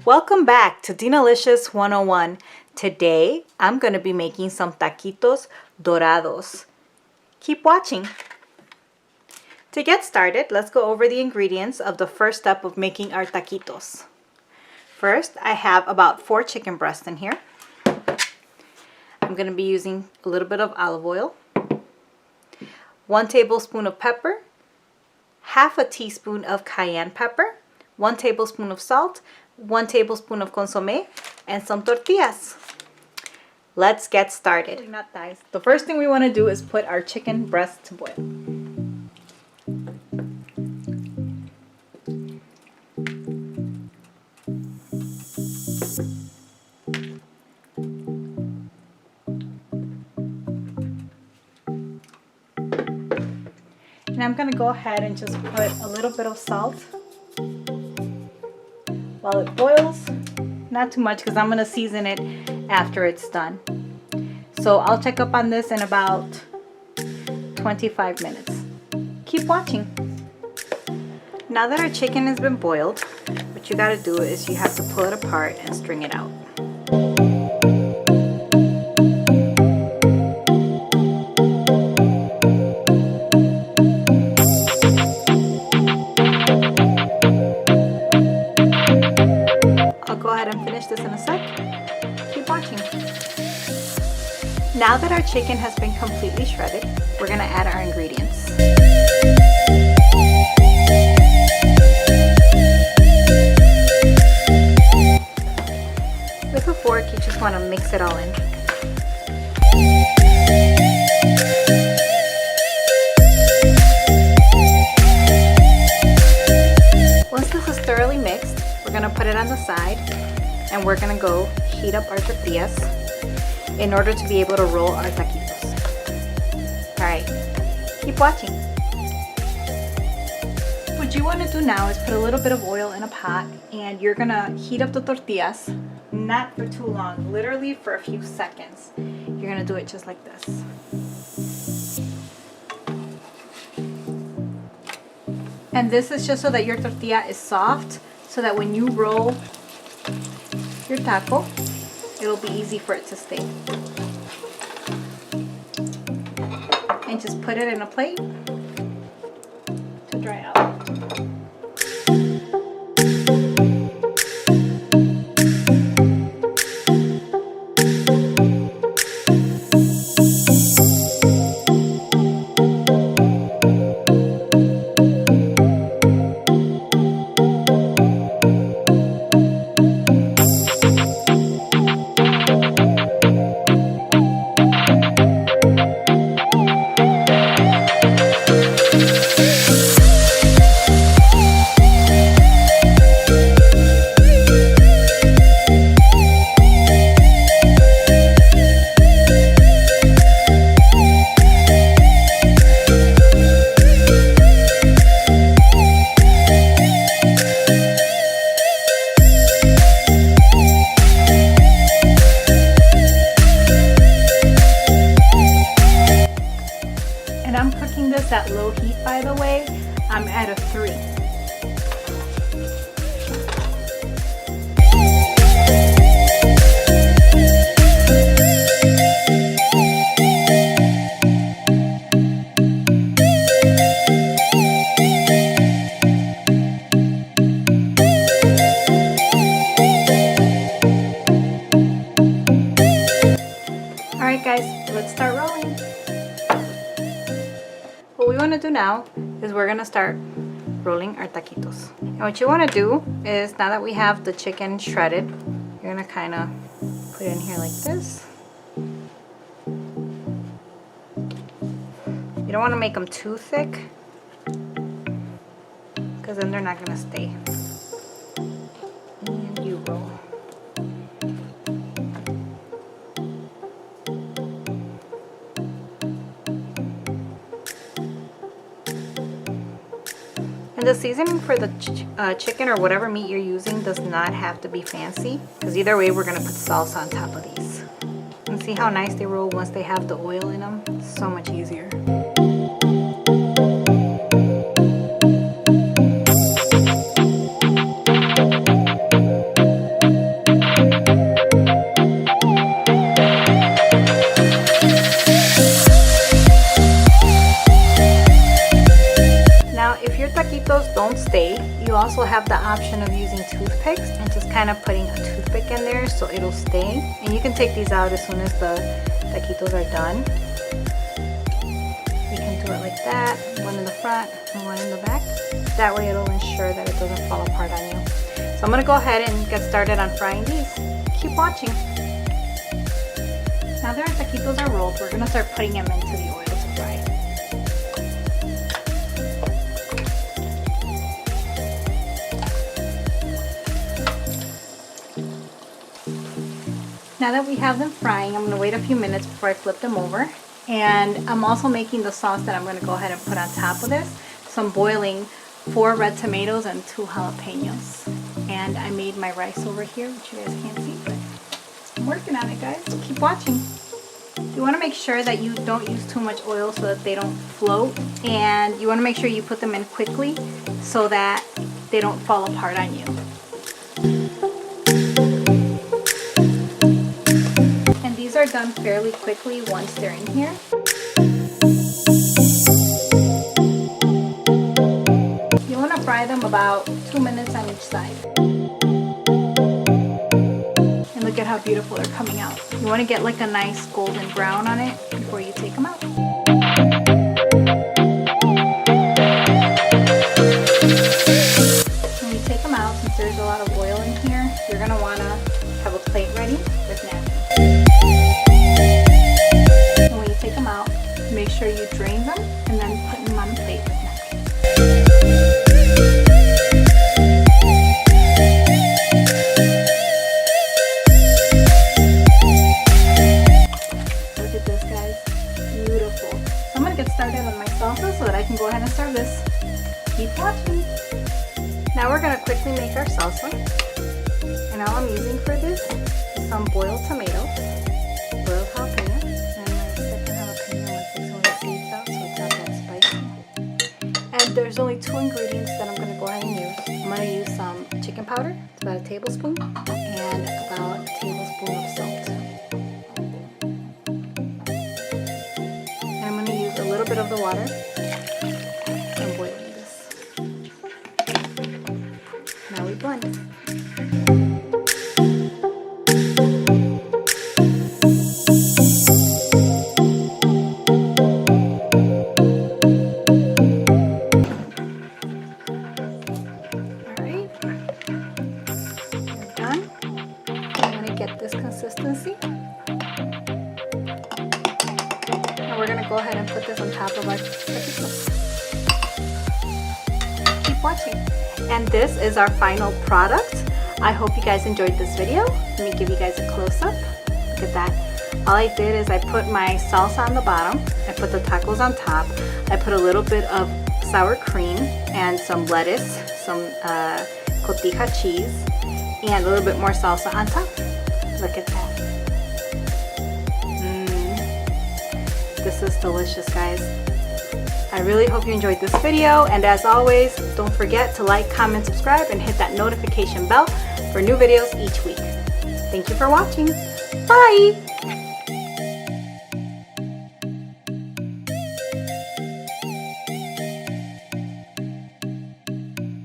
Welcome back to DinaLicious 101. Today, I'm going to be making some taquitos dorados. Keep watching. To get started, let's go over the ingredients of the first step of making our taquitos. First, I have about 4 chicken breasts in here. I'm going to be using a little bit of olive oil, 1 tablespoon of pepper, half a teaspoon of cayenne pepper, 1 tablespoon of salt, 1 tablespoon of consome, and some tortillas. Let's get started. Not thighs. The first thing we want to do is put our chicken breast to boil. And I'm going to go ahead and just put a little bit of salt while it boils. Not too much because I'm going to season it after it's done. So I'll check up on this in about 25 minutes. Keep watching. Now that our chicken has been boiled, what you got to do is you have to pull it apart and string it out. This in a sec. Keep watching. Now that our chicken has been completely shredded, we're going to add our ingredients. With a fork, you just want to mix it all in. Once this is thoroughly mixed, we're going to put it on the side. And we're going to go heat up our tortillas in order to be able to roll our taquitos. Alright, keep watching. What you want to do now is put a little bit of oil in a pot and you're going to heat up the tortillas, not for too long, literally for a few seconds. You're going to do it just like this. And this is just so that your tortilla is soft, so that when you roll your taco, it'll be easy for it to stay. And just put it in a plate to dry out. And I'm cooking this at low heat, by the way. I'm at a 3. Alright guys, let's start rolling. What we want to do now is we're going to start rolling our taquitos. And what you want to do is, now that we have the chicken shredded, you're going to kind of put it in here like this. You don't want to make them too thick, because then they're not going to stay. And you roll. And the seasoning for the chicken or whatever meat you're using does not have to be fancy, because either way we're going to put salsa on top of these. And see how nice they roll once they have the oil in them? It's so much easier. Now, if your taquitos don't stay, you also have the option of using toothpicks and just kind of putting a toothpick in there so it'll stay. And you can take these out as soon as the taquitos are done. You can do it like that, one in the front and one in the back. That way it'll ensure that it doesn't fall apart on you. So I'm gonna go ahead and get started on frying these. Keep watching. Now that our taquitos are rolled, we're gonna start putting them into the oil to fry. Now that we have them frying, I'm going to wait a few minutes before I flip them over. And I'm also making the sauce that I'm going to go ahead and put on top of this. So I'm boiling 4 red tomatoes and 2 jalapeños. And I made my rice over here, which you guys can't see, but I'm working on it, guys. So keep watching. You want to make sure that you don't use too much oil so that they don't float. And you want to make sure you put them in quickly so that they don't fall apart on you. These are done fairly quickly once they're in here. You want to fry them about 2 minutes on each side. And look at how beautiful they're coming out. You want to get like a nice golden brown on it before you take them out. When you take them out, since there's a lot of oil in here, you're going to want to have a plate ready with napkins. Take them out, make sure you drain them, and then put them on a plate with napkins. Look at this, guys. Beautiful. So I'm going to get started on my salsa so that I can go ahead and serve this. Keep watching. Now we're going to quickly make our salsa. And all I'm using for this is some boiled tomatoes, boiled jalapeño. There's only 2 ingredients that I'm going to go ahead and use. I'm going to use some chicken powder, it's about a tablespoon, and about a tablespoon of salt. And I'm going to use a little bit of the water. I'm boiling this. Now we blend. This consistency. And we're going to go ahead and put this on top of our taquitos. Keep watching. And this is our final product. I hope you guys enjoyed this video. Let me give you guys a close-up. Look at that. All I did is I put my salsa on the bottom. I put the tacos on top. I put a little bit of sour cream and some lettuce, some cotija cheese, and a little bit more salsa on top. Look at that. This is delicious, guys. I really hope you enjoyed this video, and as always, don't forget to like, comment, subscribe, and hit that notification bell for new videos each week. Thank you for watching. Bye!